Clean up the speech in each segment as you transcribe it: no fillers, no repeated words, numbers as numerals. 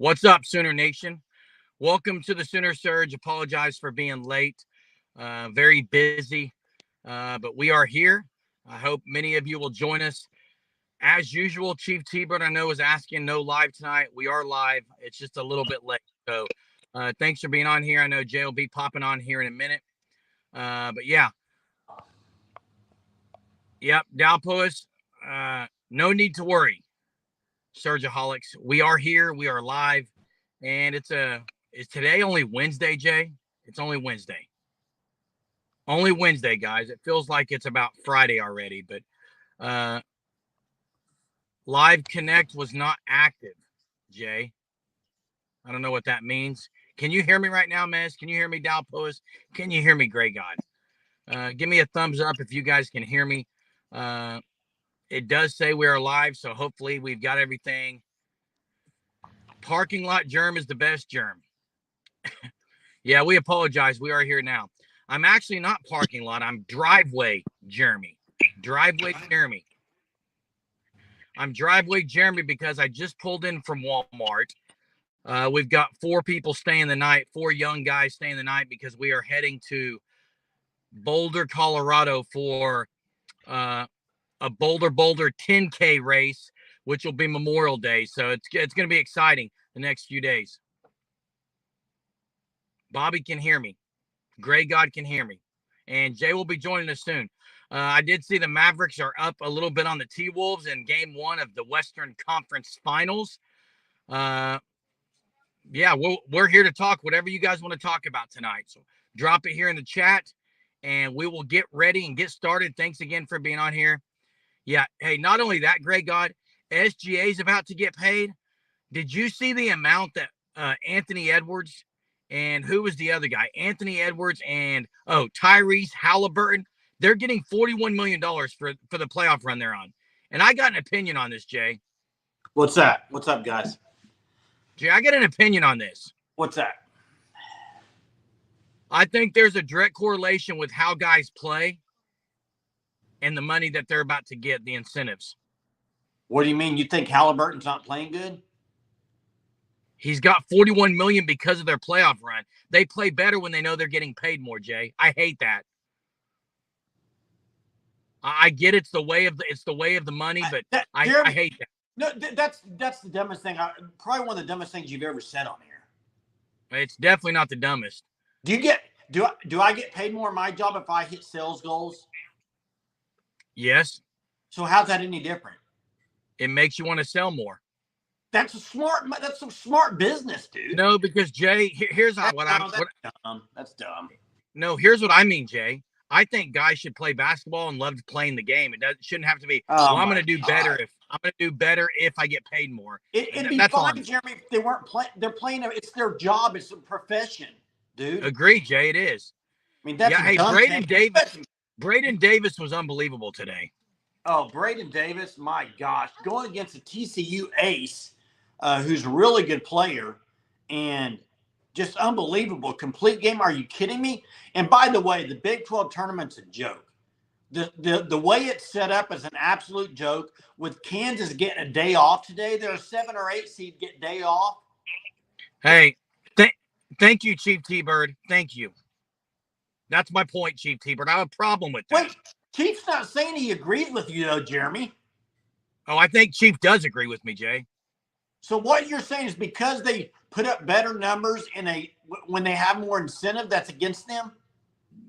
What's up, Sooner Nation? Welcome to the Sooner Surge. Apologize for being late. Very busy, but we are here. I hope many of you will join us. As usual, Chief T-Bird, I know, is asking no live tonight. We are live. It's just a little bit late. So thanks for being on here. I know Jay will be popping on here in a minute. But yeah. Yep, Dalpois, no need to worry. Surgeaholics, we are here. We are live. And is today only Wednesday, Jay? It's only Wednesday. Only Wednesday, guys. It feels like it's about Friday already, but Live Connect was not active, Jay. I don't know what that means. Can you hear me right now, Mez? Can you hear me, Dalpois? Can you hear me, Gray God? Give me a thumbs up if you guys can hear me. It does say we are live, so hopefully we've got everything. Parking lot germ is the best germ. Yeah, we apologize. We are here now. I'm actually not parking lot. I'm driveway Jeremy. Driveway Jeremy. I'm driveway Jeremy because I just pulled in from Walmart. We've got 4 people staying the night, 4 young guys staying the night because we are heading to Boulder, Colorado for a Boulder 10K race, which will be Memorial Day. So it's going to be exciting the next few days. Bobby can hear me. Gray God can hear me. And Jay will be joining us soon. I did see the Mavericks are up a little bit on the T-Wolves in game 1 of the Western Conference Finals. Yeah, we're here to talk whatever you guys want to talk about tonight. So drop it here in the chat, and we will get ready and get started. Thanks again for being on here. Yeah, hey, not only that, Gray God, SGA is about to get paid. Did you see the amount that Anthony Edwards and who was the other guy? Anthony Edwards and, Tyrese Halliburton. They're getting $41 million for the playoff run they're on. And I got an opinion on this, Jay. What's that? What's up, guys? Jay, I got an opinion on this. What's that? I think there's a direct correlation with how guys play and the money that they're about to get, the incentives. What do you mean? You think Halliburton's not playing good? He's got $41 million because of their playoff run. They play better when they know they're getting paid more, Jay. I hate that. I get it's the way of the money, but I hate that. No, that's the dumbest thing. Probably one of the dumbest things you've ever said on here. It's definitely not the dumbest. Do I get paid more in my job if I hit sales goals? Yes. So how's that any different? It makes you want to sell more. That's some smart business, dude. No, because Jay, here's that's dumb. That's dumb. No, here's what I mean, Jay. I think guys should play basketball and love playing the game. It shouldn't have to be. I'm going to do better if I get paid more. It'd be fine, Jeremy, if they weren't playing. They're playing. It's their job. It's a profession, dude. Agree, Jay. It is. I mean, that's Braden Davis was unbelievable today. Oh, Braden Davis, my gosh, going against a TCU ace, who's a really good player, and just unbelievable. Complete game. Are you kidding me? And by the way, the Big 12 tournament's a joke. The way it's set up is an absolute joke. With Kansas getting a day off today, they're a 7 or 8 seed get day off. Hey, thank you, Chief T-Bird. Thank you. That's my point, Chief T-Bird. I have a problem with that. Wait, Chief's not saying he agrees with you, though, Jeremy. Oh, I think Chief does agree with me, Jay. So what you're saying is because they put up better numbers when they have more incentive, that's against them?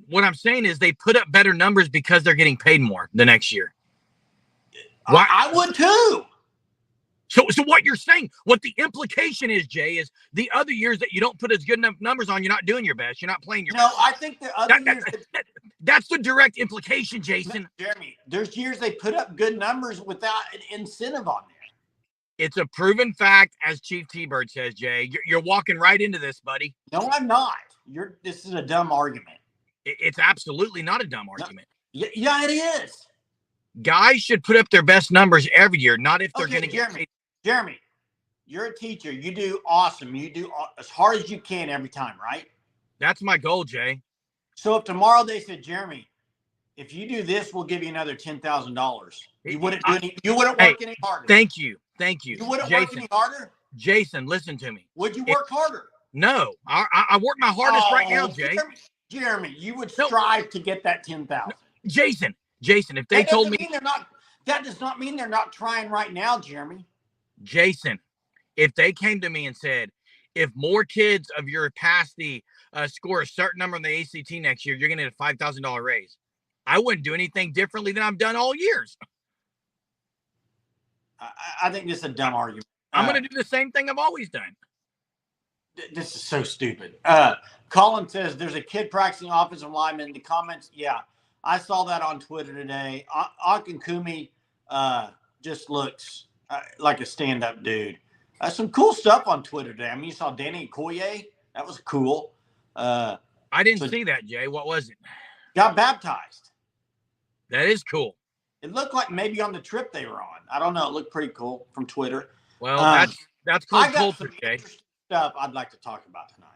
What I'm saying is they put up better numbers because they're getting paid more the next year. I would too. So what you're saying, what the implication is, Jay, is the other years that you don't put as good enough numbers on, you're not doing your best. You're not playing your best. No, I think the other years. That's the direct implication, Jason. No, Jeremy, there's years they put up good numbers without an incentive on there. It's a proven fact, as Chief T-Bird says, Jay. You're walking right into this, buddy. No, I'm not. This is a dumb argument. It's absolutely not a dumb argument. No, yeah, it is. Guys should put up their best numbers every year, not if they're going to get paid. Jeremy, you're a teacher. You do awesome. You do as hard as you can every time, right? That's my goal, Jay. So if tomorrow they said, Jeremy, if you do this, we'll give you another $10,000. You wouldn't do any. You wouldn't work any harder. Thank you. You wouldn't work any harder. Jason, listen to me. Would you work harder? No, I work my hardest right now, Jay. Jeremy, you would No, strive to get that 10,000. Jason, if they That told doesn't me, mean they're not. That does not mean they're not trying right now, Jeremy. Jason, if they came to me and said, if more kids of your past the score a certain number on the ACT next year, you're going to get a $5,000 raise. I wouldn't do anything differently than I've done all years. I think this is a dumb argument. I'm going to do the same thing I've always done. This is so stupid. Colin says there's a kid practicing offensive lineman in the comments. Yeah, I saw that on Twitter today. Akankumi just looks like a stand-up dude. Some cool stuff on Twitter today. I mean, you saw Danny Okoye. That was cool. I didn't see that, Jay. What was it? Got baptized. That is cool. It looked like maybe on the trip they were on. I don't know. It looked pretty cool from Twitter. Well, that's cool. I got some interesting stuff I'd like to talk about tonight.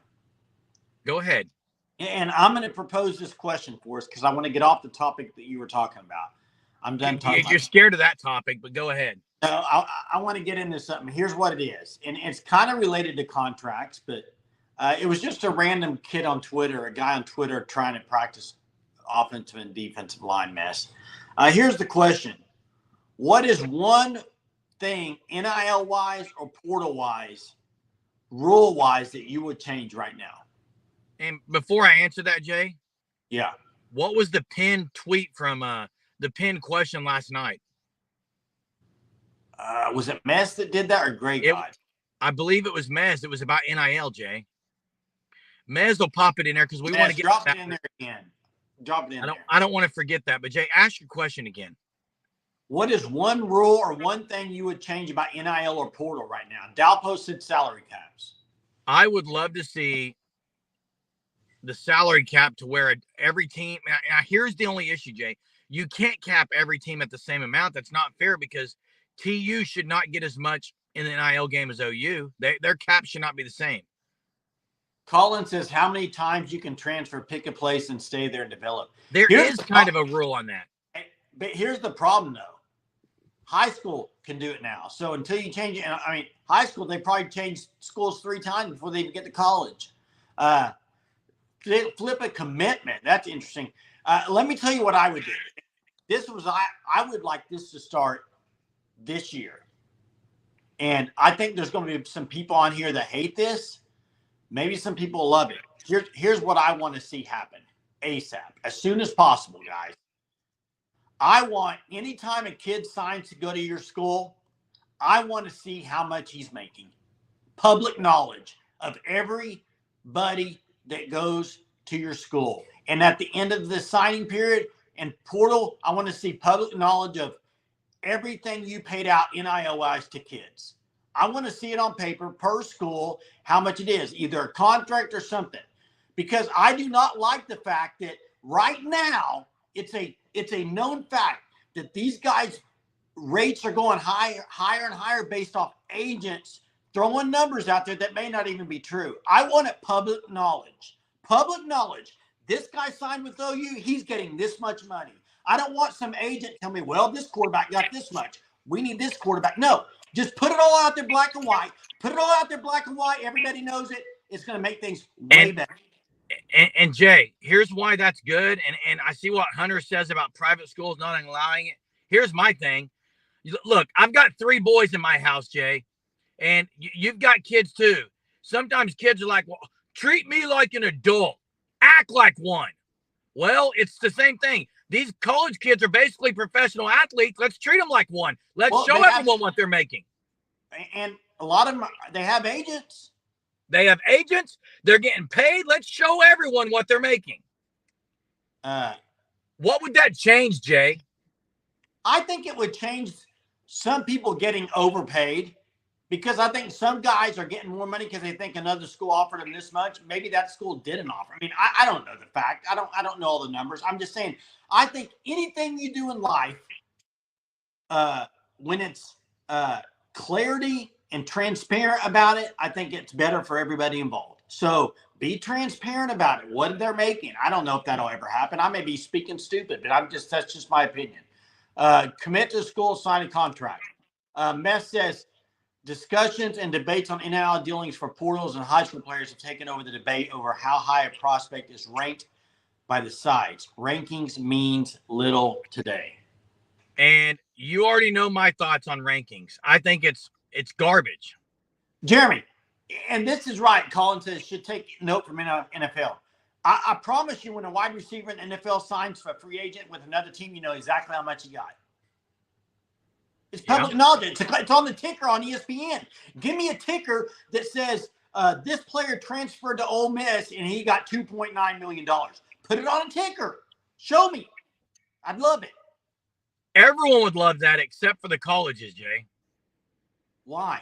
Go ahead. And I'm going to propose this question for us because I want to get off the topic that you were talking about. I'm done talking. You're scared of that topic, but go ahead. No, I want to get into something. Here's what it is. And it's kind of related to contracts, but it was just a random kid on Twitter, a guy on Twitter trying to practice offensive and defensive line mess. Here's the question. What is one thing, NIL-wise or portal-wise, rule-wise, that you would change right now? And before I answer that, Jay, yeah, what was the pinned tweet from the pinned question last night? Was it Mess that did that or Gray God? I believe it was Mez. It was about NIL, Jay. Mez will pop it in there because we want to get drop it in there again. Drop it in there. I don't want to forget that. But Jay, ask your question again. What is one rule or one thing you would change about NIL or portal right now? Dalpo said salary caps. I would love to see the salary cap to where every team. Now, here's the only issue, Jay. You can't cap every team at the same amount. That's not fair because TU should not get as much in the NIL game as OU. Their cap should not be the same. Colin says how many times you can transfer, pick a place, and stay there and develop. There is kind of a rule on that. But here's the problem, though. High school can do it now. So until you change it, I mean, high school, they probably change schools 3 times before they even get to college. They flip a commitment. That's interesting. Let me tell you what I would do. I would like this to start this year. And I think there's going to be some people on here that hate this. Maybe some people love it. Here's what I want to see happen ASAP, as soon as possible, guys. I want anytime a kid signs to go to your school, I want to see how much he's making. Public knowledge of everybody that goes to your school. And at the end of the signing period and portal, I want to see public knowledge of everything you paid out NIL-wise to kids. I want to see it on paper per school, how much it is, either a contract or something. Because I do not like the fact that right now it's a known fact that these guys' rates are going higher and higher based off agents throwing numbers out there that may not even be true. I want it public knowledge. Public knowledge. This guy signed with OU, he's getting this much money. I don't want some agent tell me, well, this quarterback got this much. We need this quarterback. No, just put it all out there black and white. Put it all out there black and white. Everybody knows it. It's going to make things way better. And Jay, here's why that's good. And I see what Hunter says about private schools not allowing it. Here's my thing. Look, I've got 3 boys in my house, Jay, and you've got kids too. Sometimes kids are like, well, treat me like an adult. Act like one. Well, it's the same thing. These college kids are basically professional athletes. Let's treat them like one. Let's show everyone what they're making. And a lot of them, they have agents. They have agents. They're getting paid. Let's show everyone what they're making. What would that change, Jay? I think it would change some people getting overpaid because I think some guys are getting more money because they think another school offered them this much. Maybe that school didn't offer. I mean, I don't know the fact. I don't know all the numbers. I'm just saying, I think anything you do in life, when it's clarity and transparent about it, I think it's better for everybody involved. So be transparent about it. What they're making. I don't know if that'll ever happen. I may be speaking stupid, but that's just my opinion. Commit to school, sign a contract. Mess says, Discussions and debates on NIL dealings for portals and high school players have taken over the debate over how high a prospect is ranked by the sites. Rankings means little today. And you already know my thoughts on rankings. I think it's garbage. Jeremy, and this is right. Colin says should take note from NFL. I promise you, when a wide receiver in the NFL signs for a free agent with another team, you know exactly how much he got. It's public knowledge. It's on the ticker on ESPN. Give me a ticker that says this player transferred to Ole Miss and he got $2.9 million. Put it on a ticker. Show me. I'd love it. Everyone would love that except for the colleges, Jay. Why?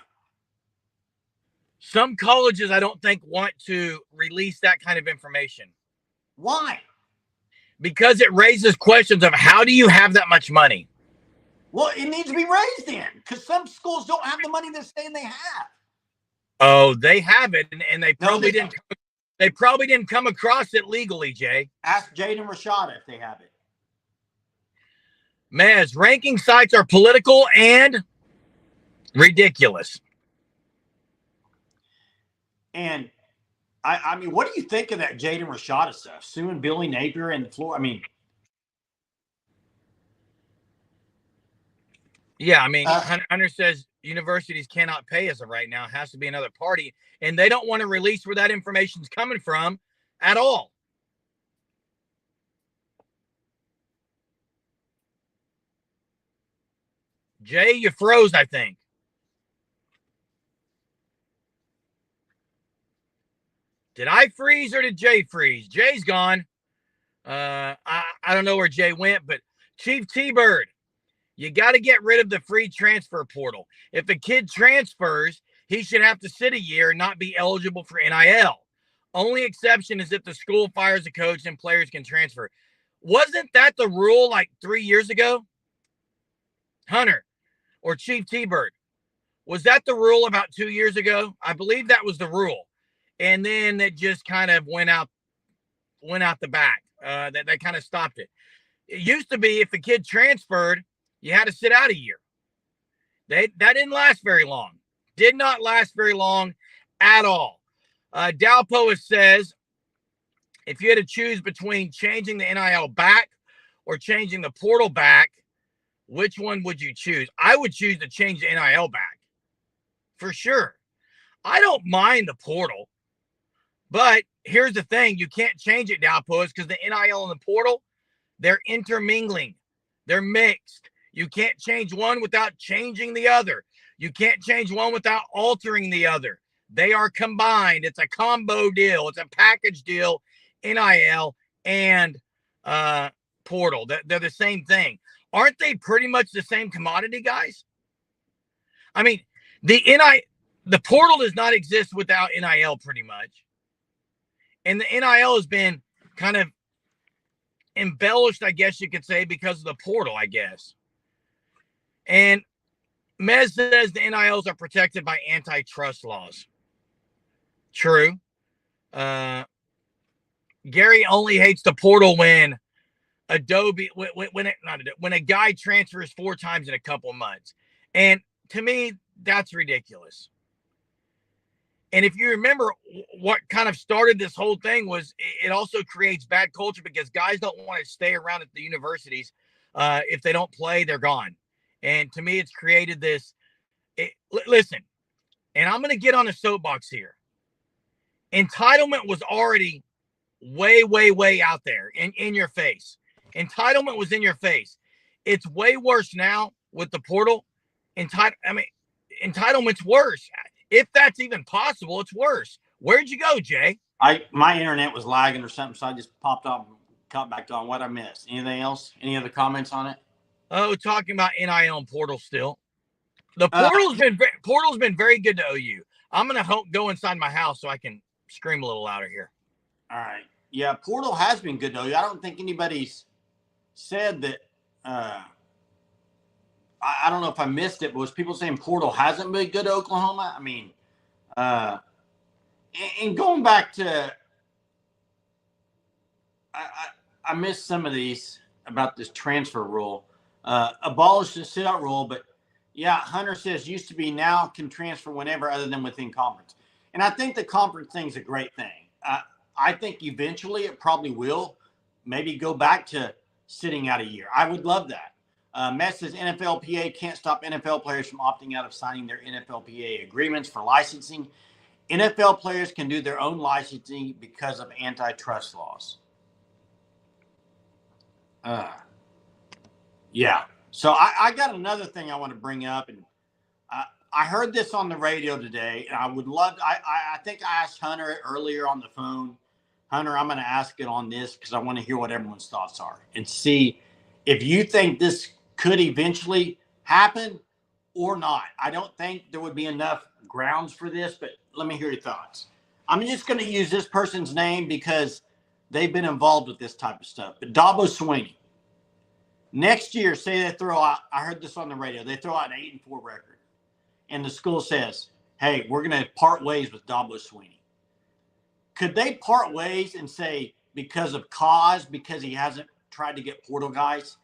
Some colleges I don't think want to release that kind of information. Why? Because it raises questions of how do you have that much money? Well, it needs to be raised then, because some schools don't have the money they're saying they have. Oh, they have it, and they probably No, didn't. They probably didn't come across it legally, Jay. Ask Jaden Rashada if they have it. Mez, ranking sites are political and ridiculous. And I mean, what do you think of that Jaden Rashada stuff? Suing Billy Napier and the floor. I mean, yeah, I mean, Hunter says universities cannot pay as of right now. It has to be another party, and they don't want to release where that information's coming from at all. Jay, you froze, I think. Did I freeze or did Jay freeze? Jay's gone. I don't know where Jay went, but Chief T-Bird, you got to get rid of the free transfer portal. If a kid transfers, he should have to sit a year and not be eligible for NIL. Only exception is if the school fires a coach and players can transfer. Wasn't that the rule like 3 years ago? Hunter or Chief T-Bird, was that the rule about 2 years ago? I believe that was the rule. And then it just kind of went out the back. That kind of stopped it. It used to be if a kid transferred, you had to sit out a year. That didn't last very long. Did not last very long at all. Dalpoa says, if you had to choose between changing the NIL back or changing the portal back, which one would you choose? I would choose to change the NIL back. For sure. I don't mind the portal. But here's the thing. You can't change it, Dalpoa, because the NIL and the portal, they're intermingling. They're mixed. You can't change one without changing the other. You can't change one without altering the other. They are combined. It's a combo deal. It's a package deal, NIL and portal. They're the same thing. Aren't they pretty much the same commodity, guys? I mean, the portal does not exist without NIL pretty much. And the NIL has been kind of embellished, I guess you could say, because of the portal, I guess. And Mez says the NILs are protected by antitrust laws. True. Gary only hates the portal when when a guy transfers 4 times in a couple of months. And to me, that's ridiculous. And if you remember what kind of started this whole thing was it also creates bad culture because guys don't want to stay around at the universities. If they don't play, they're gone. And to me, it's created this. Listen, and I'm going to get on a soapbox here. Entitlement was already way, way, way out there in your face. Entitlement was in your face. It's way worse now with the portal. Entitlement's worse. If that's even possible, it's worse. Where'd you go, Jay? My internet was lagging or something, so I just popped off and caught back on. What I missed? Anything else? Any other comments on it? Oh, talking about NIL and portal still. The portal's been very good to OU. I'm gonna go inside my house so I can scream a little louder here. All right. Yeah, portal has been good to OU. I don't think anybody's said that. I don't know if I missed it, but was people saying portal hasn't been good to Oklahoma? I mean, and going back to, I missed some of these about this transfer rule. Abolish the sit-out rule, but Yeah, Hunter says used to be, now can transfer whenever other than within conference. And I think the conference thing's a great thing. I think eventually it probably will maybe go back to sitting out a year. I would love that. Matt says NFLPA can't stop NFL players from opting out of signing their NFLPA agreements for licensing. NFL players can do their own licensing because of antitrust laws. Yeah. So I got another thing I want to bring up, and I heard this on the radio today, and I would love. I think I asked Hunter earlier on the phone. Hunter, I'm going to ask it on this because I want to hear what everyone's thoughts are and see if you think this could eventually happen or not. I don't think there would be enough grounds for this, but let me hear your thoughts. I'm just going to use this person's name because they've been involved with this type of stuff. But Dabo Swinney. Next year, say they throw out, I heard this on the radio, they throw out an 8-4 record. And the school says, hey, we're going to part ways with Dabo Swinney. Could they part ways and say because he hasn't tried to get portal guys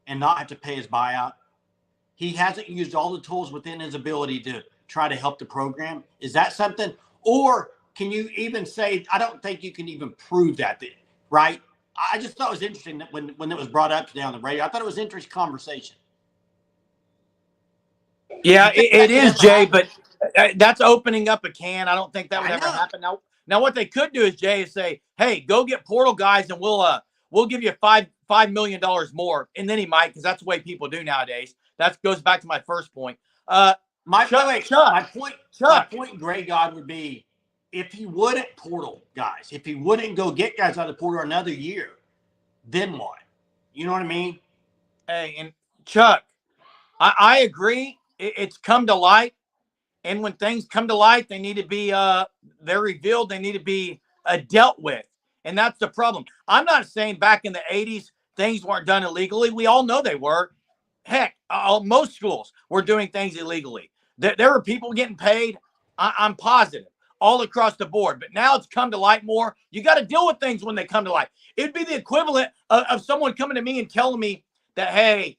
and not have to pay his buyout? He hasn't used all the tools within his ability to try to help the program. Is that something? Or can you even say, I don't think you can even prove that, right? I just thought it was interesting that when it was brought up today on the radio, I thought it was an interesting conversation. Yeah, it is, Jay, but that's opening up a can. I don't think that would ever happen. Now, what they could do is, Jay, is say, hey, go get portal guys and we'll give you $5 million more. And then he might, because that's the way people do nowadays. That goes back to my first point. My point, Gray God, would be if he wouldn't portal guys, if he wouldn't go get guys out of the portal another year, then what? You know what I mean? Hey, and Chuck, I agree. It's come to light. And when things come to light, they need to be they're revealed. They need to be dealt with. And that's the problem. I'm not saying back in the 80s, things weren't done illegally. We all know they were. Heck, most schools were doing things illegally. There were people getting paid. I'm positive all across the board. But now it's come to light more. You got to deal with things when they come to light. It'd be the equivalent of someone coming to me and telling me that, hey,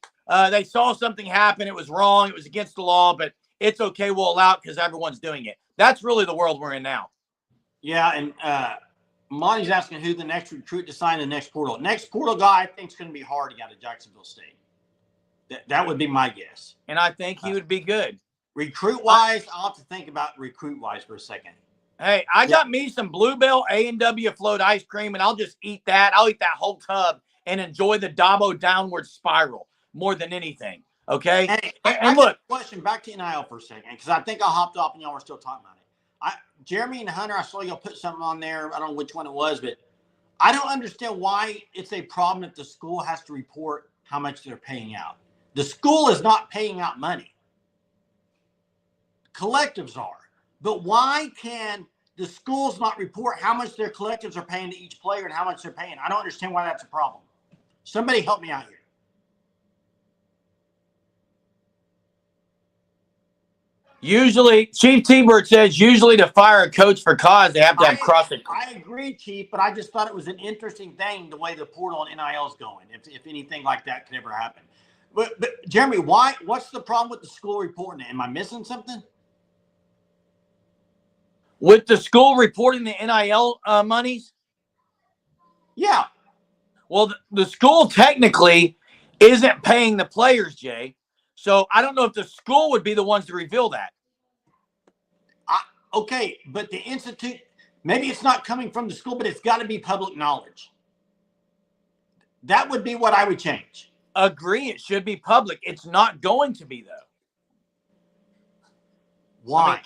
they saw something happen. It was wrong. It was against the law, but it's okay. We'll allow it because everyone's doing it. That's really the world we're in now. Yeah, and Monty's asking who the next recruit to sign the next portal. Next portal guy, I think, is going to be hard to get out of Jacksonville State. That would be my guess. And I think he would be good. Recruit-wise, I'll have to think about recruit-wise for a second. Hey, I got me some Bluebell A&W float ice cream, and I'll just eat that. I'll eat that whole tub and enjoy the Dabo downward spiral more than anything. Okay? Hey, and look. Question back to NIL for a second, because I think I hopped off and y'all were still talking about it. Jeremy and Hunter, I saw y'all put something on there. I don't know which one it was, but I don't understand why it's a problem that the school has to report how much they're paying out. The school is not paying out money. Collectives are. But why can the schools not report how much their collectives are paying to each player and how much they're paying? I don't understand why that's a problem. Somebody help me out here. Usually, Chief T-Bird says usually to fire a coach for cause, they have to have crossing. I agree, Chief, but I just thought it was an interesting thing the way the portal and NIL is going, if anything like that could ever happen. But Jeremy, what's the problem with the school reporting it? Am I missing something? With the school reporting the NIL monies? Yeah. Well, the school technically isn't paying the players, Jay. So I don't know if the school would be the ones to reveal that. Okay, but the institute, maybe it's not coming from the school, but it's got to be public knowledge. That would be what I would change. Agree, it should be public. It's not going to be, though. Why?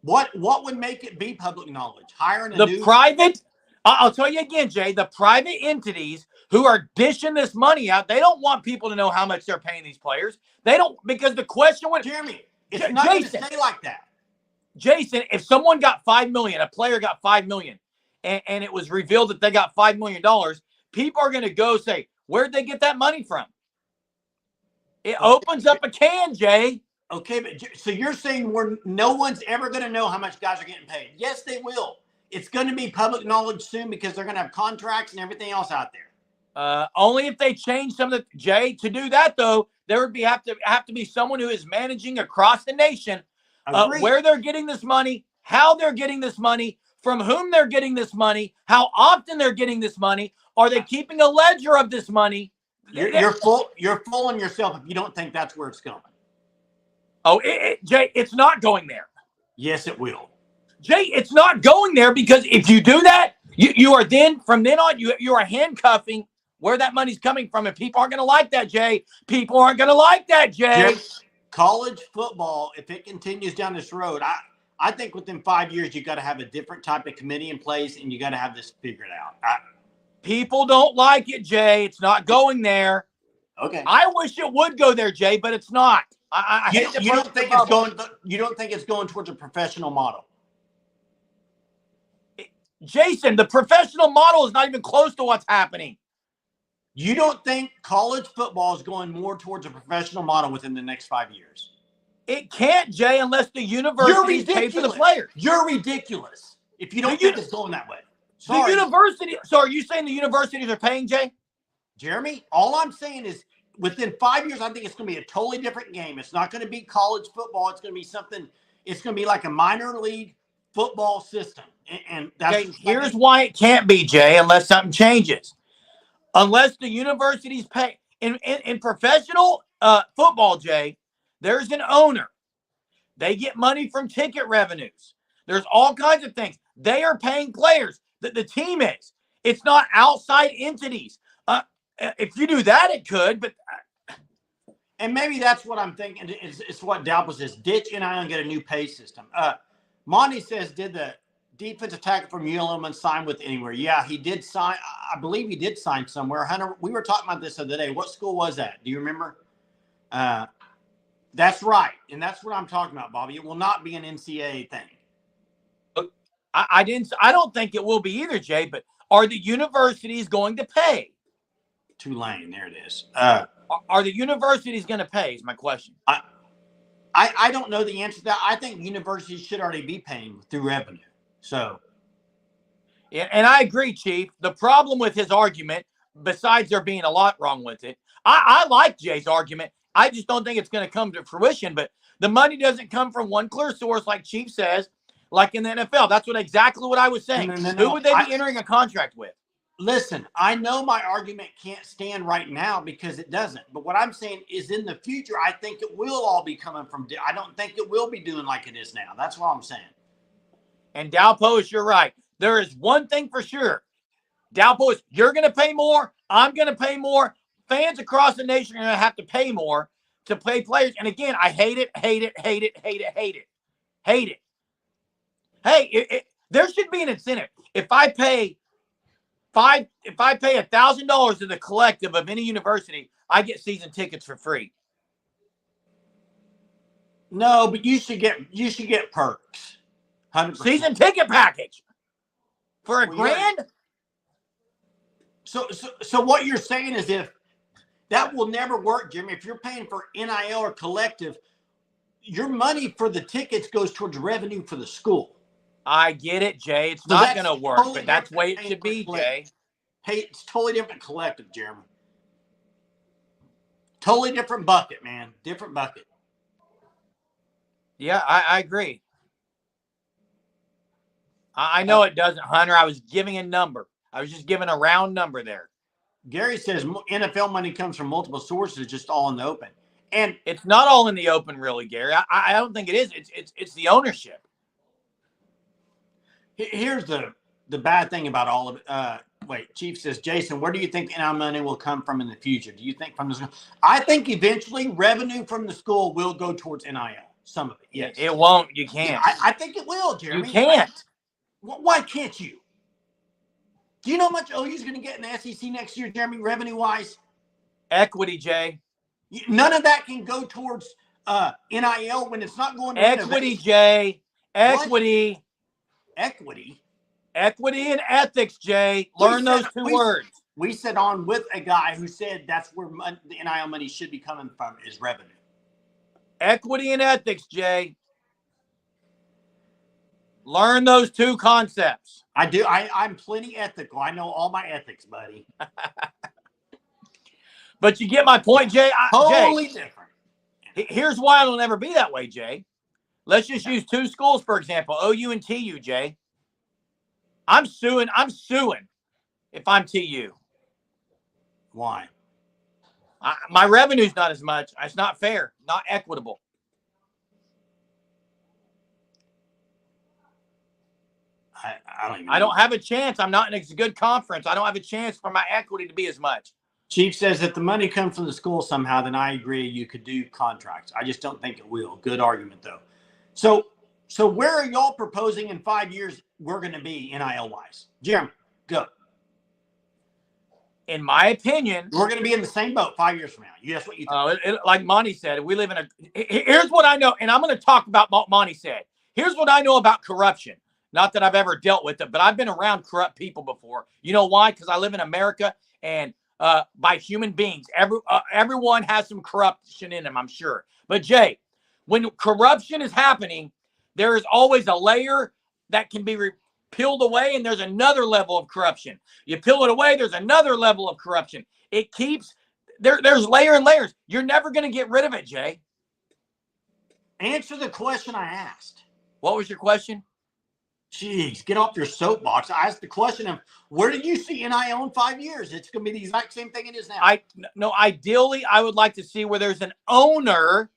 What would make it be public knowledge? Hiring the private, I'll tell you again, Jay, the private entities who are dishing this money out, they don't want people to know how much they're paying these players. They don't, because the question would, Jeremy, it's not going to stay like that. Jason, if someone got $5 million, a player got $5 million, and it was revealed that they got $5 million, people are going to go say, where'd they get that money from? It opens up a can, Jay. Okay, but so you're saying no one's ever going to know how much guys are getting paid? Yes, they will. It's going to be public knowledge soon because they're going to have contracts and everything else out there. Only if they change some of the, Jay, to do that, though, there would have to be someone who is managing across the nation where they're getting this money, how they're getting this money, from whom they're getting this money, how often they're getting this money. Are they keeping a ledger of this money? You're fooling yourself if you don't think that's where it's going. Oh, Jay, it's not going there. Yes, it will. Jay, it's not going there, because if you do that, you are then, from then on, you are handcuffing where that money's coming from. And people aren't going to like that, Jay. People aren't going to like that, Jay. College football, if it continues down this road, I think within 5 years, you got to have a different type of committee in place, and you got to have this figured out. People don't like it, Jay. It's not going there. Okay. I wish it would go there, Jay, but it's not. You don't think it's going? You don't think it's going towards a professional model? Jason, the professional model is not even close to what's happening. You don't think college football is going more towards a professional model within the next 5 years? It can't, Jay, unless the university pays for the players. You're ridiculous if you don't think it's going that way. Sorry. The university. So are you saying the universities are paying, Jay? Jeremy, all I'm saying is within 5 years, I think it's going to be a totally different game. It's not going to be college football. It's going to be something. It's going to be like a minor league football system. And that's here's why it can't be, Jay, unless something changes. Unless the universities pay. In professional football, Jay, there's an owner. They get money from ticket revenues. There's all kinds of things. They are paying players. The team is. It's not outside entities. If you do that, it could, but. And maybe that's what I'm thinking. It's what Dalpo says. Ditch NIL and get a new pay system. Monty says, did the defensive tackle from ULM sign with anywhere? Yeah, he did sign. I believe he did sign somewhere. Hunter, we were talking about this the other day. What school was that? Do you remember? That's right. And that's what I'm talking about, Bobby. It will not be an NCAA thing. I don't think it will be either, Jay, but are the universities going to pay? Tulane, there it is. Are the universities going to pay is my question. I don't know the answer to that. I think universities should already be paying through revenue. So. Yeah, and I agree, Chief. The problem with his argument, besides there being a lot wrong with it, I like Jay's argument. I just don't think it's going to come to fruition. But the money doesn't come from one clear source, like Chief says, like in the NFL. That's exactly what I was saying. No. Who would they be entering a contract with? Listen, I know my argument can't stand right now because it doesn't. But what I'm saying is in the future, I think it will all be coming from – I don't think it will be doing like it is now. That's what I'm saying. And Dalpo, you're right. There is one thing for sure. Dalpo, you're going to pay more. I'm going to pay more. Fans across the nation are going to have to pay more to play players. And again, I hate it. Hey, there should be an incentive. If I pay $1,000 to the collective of any university, I get season tickets for free. No, but you should get perks. 100%. Season ticket package for a grand. So what you're saying is if that will never work, Jimmy. If you're paying for NIL or collective, your money for the tickets goes towards revenue for the school. I get it, Jay. It's not going to work, but that's the way it should be, Jay. Hey, it's totally different collective, Jeremy. Totally different bucket, man. Different bucket. Yeah, I agree. I know it doesn't, Hunter. I was giving a number. I was just giving a round number there. Gary says NFL money comes from multiple sources, just all in the open. And it's not all in the open, really, Gary. I don't think it is. It's the ownership. Here's the bad thing about all of it. Wait, Chief says, Jason, where do you think NIL money will come from in the future? Do you think from the school? I think eventually revenue from the school will go towards NIL. Some of it, yes. It won't. You can't. Yeah, I think it will, Jeremy. You can't. Why can't you? Do you know how much OU's going to get in the SEC next year, Jeremy, revenue-wise? Equity, Jay. None of that can go towards NIL when it's not going to equity, innovation. Jay. Equity. What? Equity? Equity and ethics, Jay. Learn those two words. We sat on with a guy who said that's where the NIL money should be coming from is revenue. Equity and ethics, Jay. Learn those two concepts. I do. I'm plenty ethical. I know all my ethics, buddy. But you get my point, Jay. Totally different. Here's why it'll never be that way, Jay. Let's just use two schools, for example, OU and TU, Jay. I'm suing if I'm TU. Why? My revenue's not as much. It's not fair, not equitable. I don't have a chance. I'm not in a good conference. I don't have a chance for my equity to be as much. Chief says if the money comes from the school somehow, then I agree you could do contracts. I just don't think it will. Good argument, though. So where are y'all proposing in 5 years we're going to be NIL-wise? Jeremy, go. In my opinion, we're going to be in the same boat 5 years from now. That's what you think. Like Monty said, we live in a. Here's what I know, and I'm going to talk about what Monty said. Here's what I know about corruption. Not that I've ever dealt with it, but I've been around corrupt people before. You know why? Because I live in America, and by human beings, everyone has some corruption in them, I'm sure. But Jay, when corruption is happening, there is always a layer that can be peeled away, and there's another level of corruption. You peel it away, there's another level of corruption. It keeps there's layer and layers. You're never going to get rid of it, Jay. Answer the question I asked. What was your question? Jeez, get off your soapbox. I asked the question of where do you see NIL in 5 years? It's going to be the exact same thing it is now. Ideally, I would like to see where there's an owner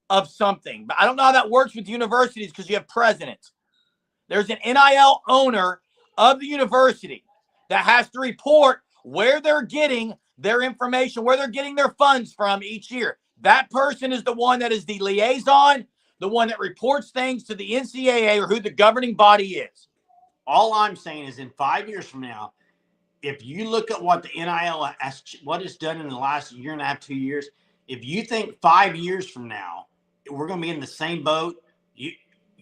of something. But I don't know how that works with universities because you have presidents. There's an NIL owner of the university that has to report where they're getting their information, where they're getting their funds from each year. That person is the one that is the liaison, the one that reports things to the NCAA or who the governing body is. All I'm saying is in 5 years from now, if you look at what the NIL, what it's done in the last year and a half, 2 years, if you think 5 years from now, we're going to be in the same boat,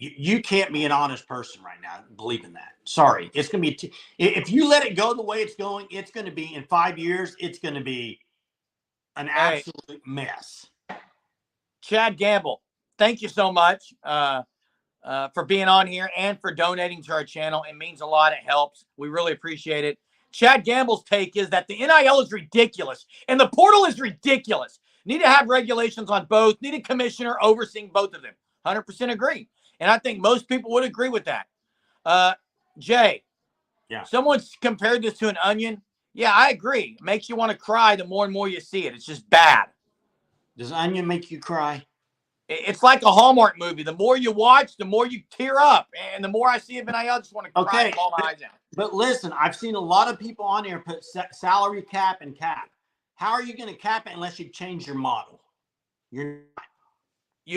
you can't be an honest person right now believing that. Sorry. It's going to be, if you let it go the way it's going, it's going to be in 5 years, it's going to be an absolute mess. Chad Gamble, thank you so much for being on here and for donating to our channel. It means a lot. It helps. We really appreciate it. Chad Gamble's take is that the NIL is ridiculous and the portal is ridiculous. Need to have regulations on both. Need a commissioner overseeing both of them. 100% agree. And I think most people would agree with that. Jay, someone's compared this to an onion. Yeah, I agree. It makes you want to cry the more and more you see it. It's just bad. Does Onion make you cry? It's like a Hallmark movie. The more you watch, the more you tear up. And the more I see of NIL, I just want to cry and ball my eyes out. But listen, I've seen a lot of people on here put salary cap and cap. How are you going to cap it unless you change your model? You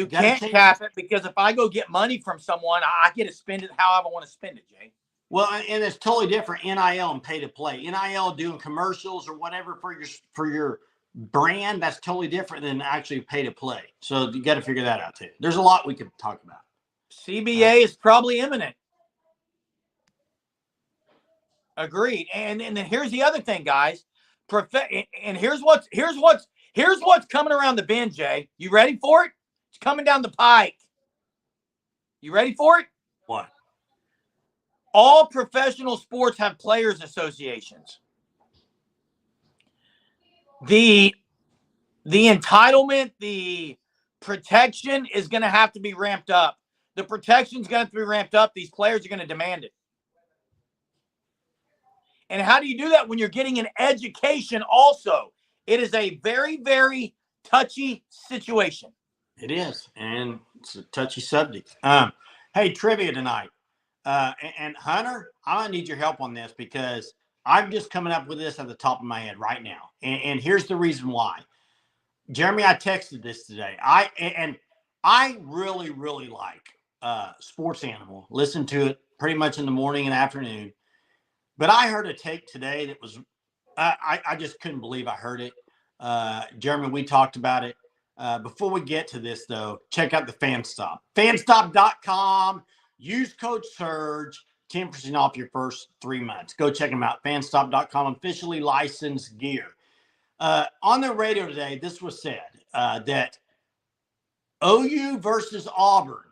can't cap it because if I go get money from someone, I get to spend it however I want to spend it, Jay. Well, and it's totally different. NIL and pay to play. NIL doing commercials or whatever for your brand, that's totally different than actually pay to play. So you got to figure that out too. There's a lot we could talk about. CBA is probably imminent. Agreed. And then here's the other thing, guys. And here's what's coming around the bend, Jay. You ready for it? It's coming down the pike. You ready for it? What? All professional sports have players associations. The entitlement, the protection is going to have to be ramped up. The protection's going to have to be ramped up. These players are going to demand it. And how do you do that when you're getting an education also? It is a very, very touchy situation. It is. And it's a touchy subject. Hey, trivia tonight. And Hunter, I'm going to need your help on this because I'm just coming up with this at the top of my head right now. And here's the reason why. Jeremy, I texted this today. I really, really like Sports Animal. Listen to it pretty much in the morning and afternoon. But I heard a take today that was, I just couldn't believe I heard it. Jeremy, we talked about it. Before we get to this, though, check out the FanStop. FanStop.com. Use code SURGE. 10% off your first 3 months. Go check them out. FanStop.com. Officially licensed gear. On the radio today, this was said that OU versus Auburn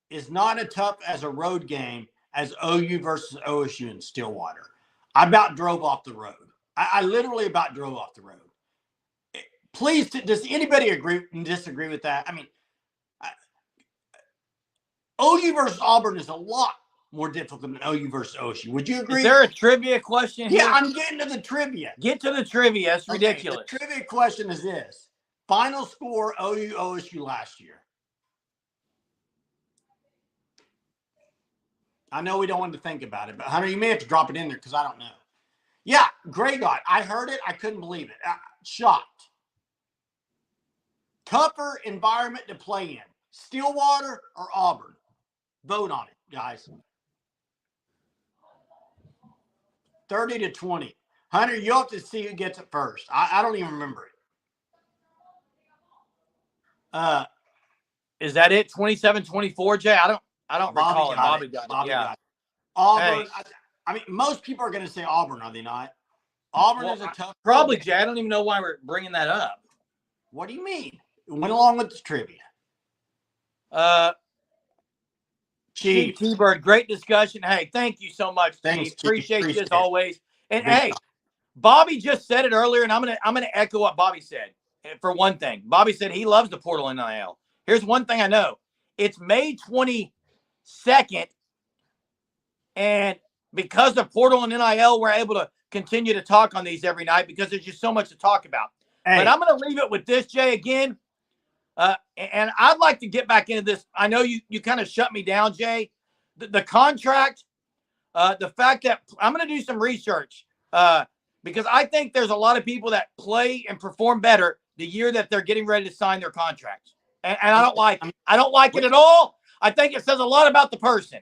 is not as tough as a road game as OU versus OSU in Stillwater. I about drove off the road. I literally about drove off the road. Please, does anybody agree and disagree with that? I mean, OU versus Auburn is a lot more difficult than OU versus OSU. Would you agree? Is there a trivia question here? Yeah, I'm getting to the trivia. Get to the trivia. It's ridiculous. The trivia question is this. Final score OU OSU last year. I know we don't want to think about it, but Hunter, you may have to drop it in there because I don't know. Yeah, Grey God. I heard it. I couldn't believe it. Shocked. Tougher environment to play in. Stillwater or Auburn? Vote on it, guys. 30-20. Hunter, you'll have to see who gets it first. I don't even remember it. Is that it? 27-24, Jay? I don't recall it. Bobby got it. Yeah. Got it. Auburn. Hey. I mean, most people are going to say Auburn, are they not? Auburn is a tough. Probably, Jay. I don't even know why we're bringing that up. What do you mean? Went along with this trivia. Chief T-Bird, great discussion. Hey, thank you so much, Thanks, Chief. Appreciate you as always. And hey, Bobby just said it earlier, and I'm gonna echo what Bobby said. For one thing, Bobby said he loves the portal NIL. Here's one thing I know: it's May 22nd, and because of portal and NIL, we're able to continue to talk on these every night because there's just so much to talk about. Hey. But I'm gonna leave it with this, Jay. Again. And I'd like to get back into this. I know you kind of shut me down, Jay. The contract, the fact that I'm going to do some research because I think there's a lot of people that play and perform better the year that they're getting ready to sign their contracts. And I don't like it. I don't like it at all. I think it says a lot about the person.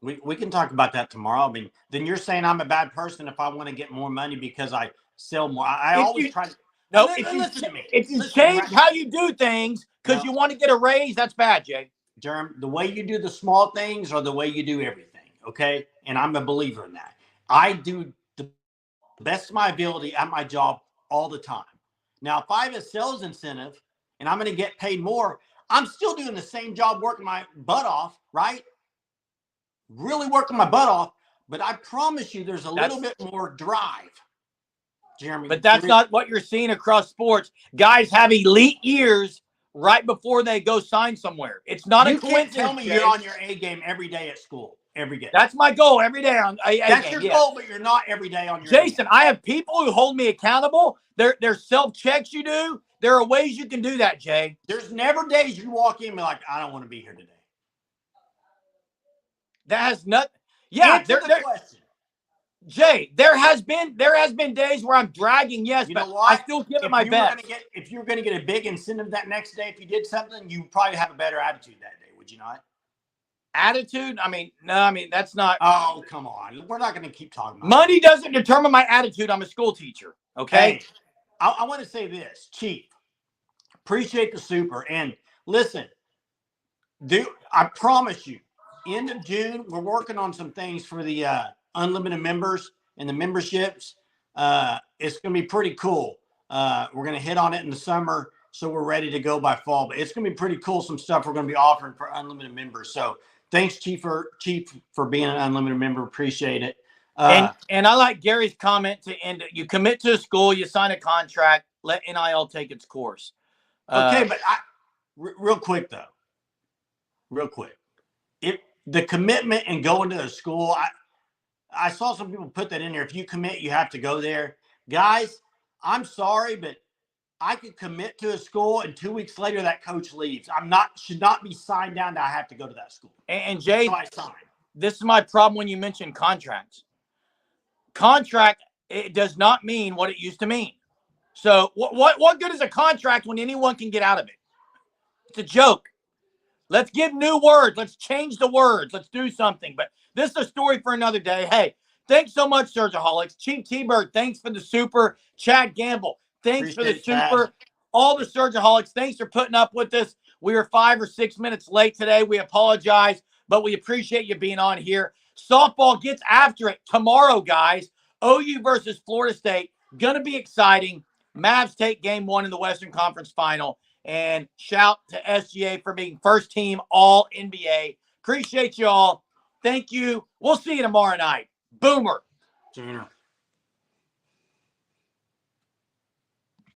We can talk about that tomorrow. I mean, then you're saying I'm a bad person if I want to get more money because I sell more. I always try to. No, if you change how you do things because you want to get a raise, that's bad, Jay. Jerm, the way you do the small things or the way you do everything, okay? And I'm a believer in that. I do the best of my ability at my job all the time. Now, if I have a sales incentive and I'm going to get paid more, I'm still doing the same job, working my butt off, right? Really working my butt off. But I promise you there's a little bit more drive. Jeremy, but that's not what you're seeing across sports. Guys have elite years right before they go sign somewhere. It's not a coincidence. You can't tell me you're on your A game every day at school. Every day. That's my goal every day on A That's game. your goal, but you're not every day on your Jason, I have people who hold me accountable. There's self-checks you do. There are ways you can do that, Jay. There's never days you walk in and be like, I don't want to be here today. That has nothing. Yeah, Answer the question. Jay, there has been days where I'm dragging, yes, but I still give it my best. If you were going to get a big incentive that next day, if you did something, you probably have a better attitude that day, would you not? Attitude? I mean, that's not. Oh, come on. We're not going to keep talking about money doesn't determine my attitude. I'm a school teacher, okay? Hey, I want to say this, Chief. Appreciate the super. And listen, I promise you, end of June, we're working on some things for the unlimited members and the memberships. It's going to be pretty cool. We're going to hit on it in the summer, so we're ready to go by fall. But it's going to be pretty cool, some stuff we're going to be offering for unlimited members. So thanks, Chief, for being an unlimited member. Appreciate it. And I like Gary's comment to end it. You commit to a school, you sign a contract, let NIL take its course. Okay, but real quick, though. Real quick. The commitment and going to a school, I saw some people put that in there. If you commit, you have to go there. Guys, I'm sorry, but I could commit to a school and 2 weeks later that coach leaves. Should not be signed down that I have to go to that school. And Jay, this is my problem when you mention contracts. Contract, it does not mean what it used to mean. So what good is a contract when anyone can get out of it? It's a joke. Let's give new words. Let's change the words. Let's do something. But this is a story for another day. Hey, thanks so much, Surgeaholics. Chief T-Bird, thanks for the super. Chad Gamble, thanks for the super. All the Surgeaholics, thanks for putting up with us. We were 5 or 6 minutes late today. We apologize, but we appreciate you being on here. Softball gets after it tomorrow, guys. OU versus Florida State. Going to be exciting. Mavs take game 1 in the Western Conference Final. And shout to SGA for being first team all NBA. Appreciate you all. Thank you. We'll see you tomorrow night. Boomer. Sooner.